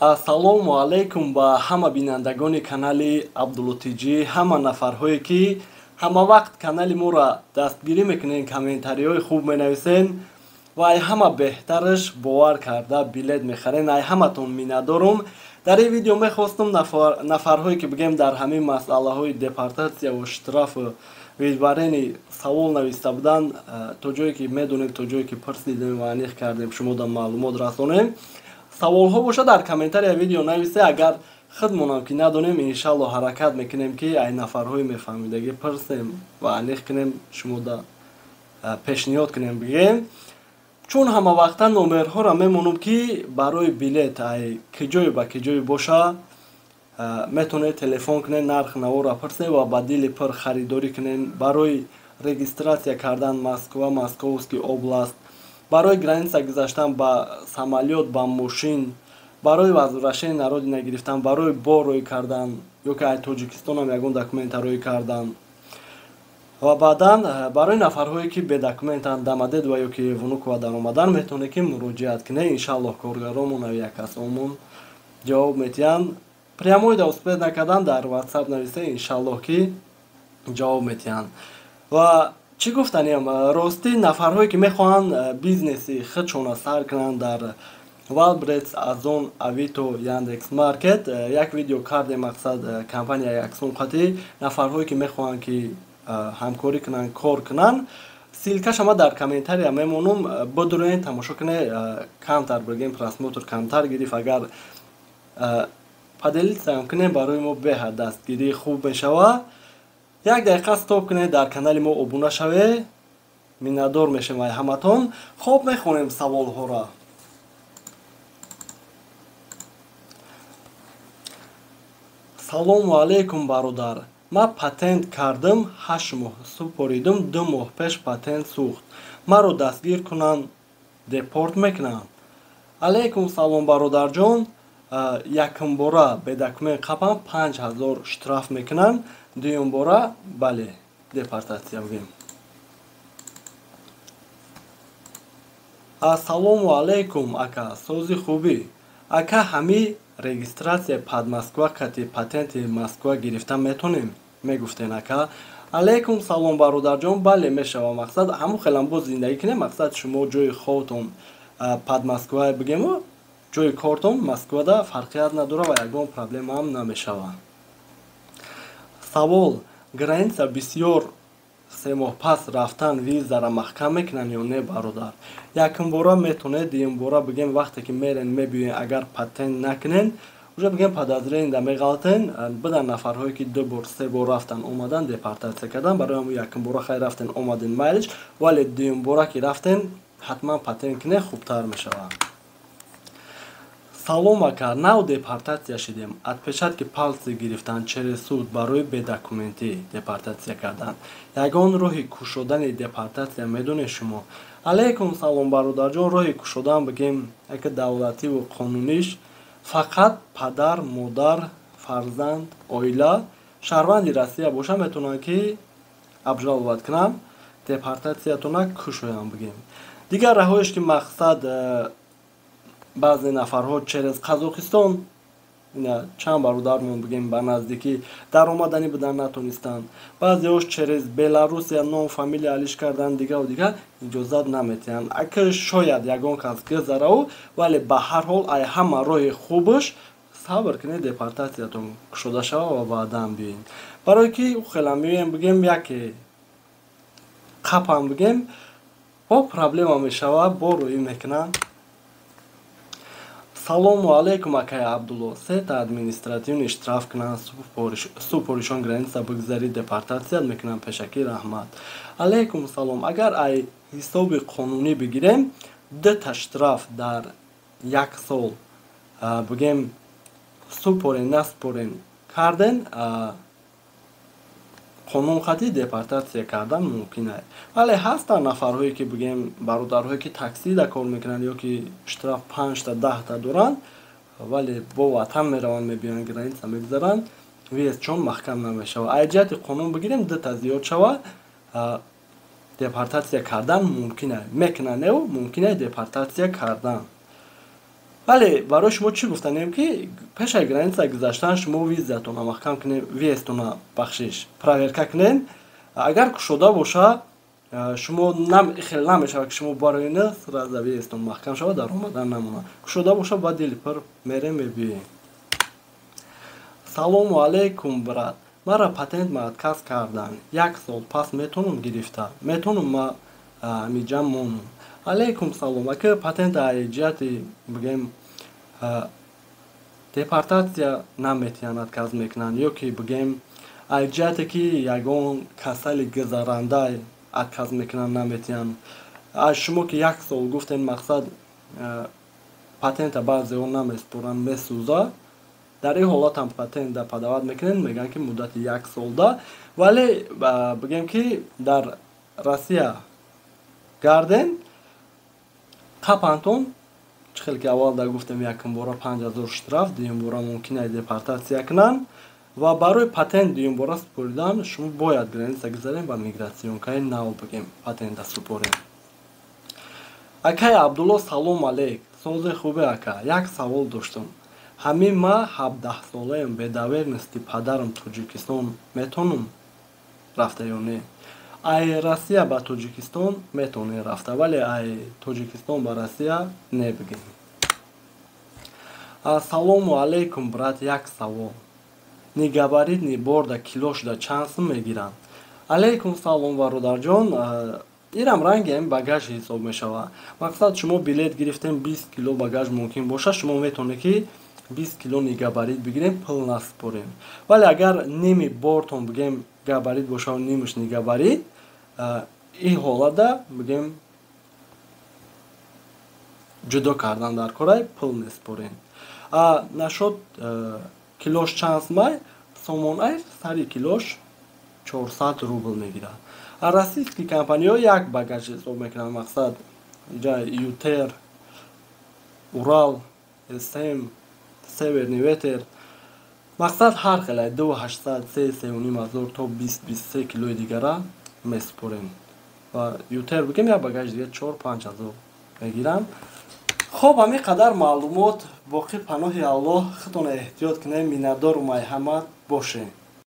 Ассалому алайкум ба ҳама бинандагони канали Абдуллутиҷӣ, ҳама нафарҳое ки ҳама вақт канали моро дастгирӣ мекунен, комментариҳои хуб менависен ва ай ҳама беҳтараш бовар карда билет мехарен. Ай ҳаматон миннатдорум. Дар ин видео мехостам нафарҳое ки бигем дар ҳамин масъалаҳои депортатсия ва штрафу видбарени савол нависта буданд, то ҷое ки медонем, то ҷое ки пурсидем ва аниқ кардем шумода маълумот расонем. Саволҳо боша дар комментария видео нависе. Агар худ монам ки надонем, иншалло ҳаракат мекунем ки ай нафарҳои мефаҳмидагӣ пурсем ва аниқ кунем, шумода пешниҳод кунем бигем. Чун ҳама вақта номерҳоро мемонам ки барои билет ай киҷое ба киҷое боша метавонед телефон кунед, нарх навора пурсед ва ба дили пур харидорӣ кунед. Барои регистратсия кардан Москва, Московский област, барои граница гузаштан ба самолёт, ба мошин, барои возвращение на родина гирифтан, барои бор рӯй кардан, ёки ай Тоҷикистонам ягон документа рӯй кардан ва баъдан барои нафарҳое ки бедокументанд, дамадед ва ёки вунукова даромадан метавонед ки муроҷиат кунед. Иншаллоҳ коргаромон ва якасомон ҷавоб метиҳанд. Прямоида успех накардан дар WhatsApp нависе, иншаллоҳ ки ҷавоб метиҳанд. Ва чӣ гуфтанем, рости нафарҳое ки мехоҳанд бизнеси худшона сар кунанд дар Wildberries, Озон, Авито, Яндекс.Маркет, як видео кардем мақсад компания Яксонқатӣ, нафарҳое ки мехоҳанд ки ҳамкорӣ кунанд, кор кунанд. Силкашама дар комментария мемонам, бидурен тамошо кунед, камтар бигем просмотр камтар гирифт. Агар поделитсам кунем, барои мо беҳад дастгирӣ хуб мешава. Як дақиқа стоп кунед, дар канали мо обуна шавед. Миннатдор мешавам ай ҳаматон. Хуб, мехонем саволҳоро. Салому алайкум бародар. Ман патент кардам 8 моҳ супоридам, 2 моҳ пеш патент сӯхт. Маро дастгир кунанд, депорт мекунанд? Алайкум салом бародарҷон. Якум бора бедокумент қапам 5000 штраф мекунанд. Дуюм бора бале депортатсия бигем. Ассалому алайкум ака, сози хубӣ. Ака ҳами регистратсия пад Москва кати патенти Москва гирифтан метонем? Мегуфтен ака. Алайкум салом бародарҷон. Бале мешава. Мақсад ҳаму хелам бо зиндагӣ кунем. Мақсад шумо ҷои ховтон пад Москва бигему, ҷои кортон Москвада фарқият надора ва ягон проблема ҳам намешава. Савол: граница бисёр 3 моҳ пас рафтан визара маҳкам мекунанд ё не бародар? Якум бора метонед, дуюм бора бигем вақте ки мерен мебиёен, агар патент накунен, уже бигем подозрение да меғалтен. Бидан нафарҳое ки 2 бор 3 бор рафтан омадан депортатсия кардан, барои ҳамун якум бора хай рафтен омаден майлиш, вале дуюм бора ки рафтен ҳатман патент кунед, хубтар мешавад. Салом ака, нав депортатсия шидем. Отпечатки палси гирифтан через суд барои бедокументӣ депортатсия кардан. Ягон роҳи кушодани депортатсия медонед шумо? Алайкум салом бародарҷон. Роҳи кушодан бигем яке давлативу қонуниш фақат падар, модар, фарзанд, оила шаҳрванди Россия боша метавонанд ки обжаловат кунанд, депортатсиятона кушоям бигем. Дигар раҳоиш ки мақсад баъзе нафарҳо через Қазоқистон, чанд бародармон бигем ба наздикӣ даромадани будан натонистанд, баъзеҳош через Беларусия ном фамилия алиш кардан, дигаву дигар иҷозат наметиҳанд. Ака шояд ягон кас гузараву, вале ба ҳар ҳол ай ҳама роҳи хубаш сабр кунед, депортатсиятон кушода шава ва баъдан биёед. Барое ки хела меоем бигем яке қапам бигем бо проблема мешава, бо рӯӣ мекунанд. Салому алайкум акай Абдулло. Сета административни штраф кунанд, супоришон граница бигзарӣ, депортатсия мекунанд, пешакӣ раҳмат. Алайкум салом. Агар ай ҳисоби қонунӣ бигирем, 2 штраф дар 1 сол бигем супорен наспорен карден, қонунқатӣ депортатсия кардан мумкин аст. Вале ҳастанд нафарҳое ки бигем бародарҳое ки таксида кор мекунанд ё ки штраф 5 10 доранд, вале бо ватан мераванд, мебиёнд, граница мегузаранд, виз чон маҳкам намешава. Ай ҷиҳати қонун бигирем, 2 зиёд шава, депортатсия кардан мумкин аст. Мекунанд, не мумкин аст депортатсия кардан. вале барои шумо чӣ гуфтанем ки пешаи граница гузаштан шумо визатона маҳкам кунем, визтона бахшиш проверка кунем. Агар кушода боша шумо хеле намешавад ки шумо бароина сразу визтон маҳкам шавад, дар омадан намонад. Кушода боша ба дили пир мерем мебием. салому алейкум брат, мара патент отказ кардан. 1 сол пас метонам гирифта, метонам ма миҷам монам. алейкум салом, ака патент ай ҷиҳати бигем депортатсия наметиҳан отказ мекунанд, ё ки бигем ай ҷиҳате ки ягон касали гузаранда отказ мекунанд наметиҳанд. Шумо ки 1 сол гуфтем мақсад патента баъзеҳо намеспоранд, месӯза. дар ин ҳолат ҳам патента падават мекунем, мегӯянд ки муддати 1 сол да. Вале бигем ки дар Россия гарден қапантон чӣ ки аввал да гуфтем якум бора 5000 штраф, дуюм бора мумкина депортатсия кунанд ва барои патент дуюм бора супоридан шумо бояд граница гузарем ба мигратсионкаи нав бигем патента супорем. Акай Абдулло, салом алейк, созе хубе ака, як савол доштам. Ҳамин ма 17 солаем бедаверности падарам Тоҷикистон метонам рафта ё не? Ай Россия ба Тоҷикистон метавонем рафта, вале ай Тоҷикистон ба Россия не бигем. Салому алейкум брат, як савол. Нигабаридни борда килошда чанд сум мегиранд? Алейкум салом бародарҷон, ирам ранги багаж ҳисоб мешавад. Мақсад шумо билет гирифтем 20 кило багаж мумкин боша, шумо метавонед ки 20 кило нигабарид бигирем, пул наспорем. Вале агар ними бортон бигем габарид боша ва нимаш нигабарид, ин ҳолада бигем ҷудо кардан дар кора, пул неспорем. Нашуд килош чанд май сомон айр сари килош 400 рубл мегирад. Российский компаниҳо як багаж ҳисоб мекунанд, мақсад инҷа Ютер, Урал, СМ, Северный ветер, мақсад ҳар хеле 2800, 3500 то 20-23 килои дигара месупорем. Ва Ютер бигем як багаж дига 4-5 мегирам. خب همین قدر معلومات باقی پناه الله خودتون احتیاط کنید. مینتدار و مرحمت باشه.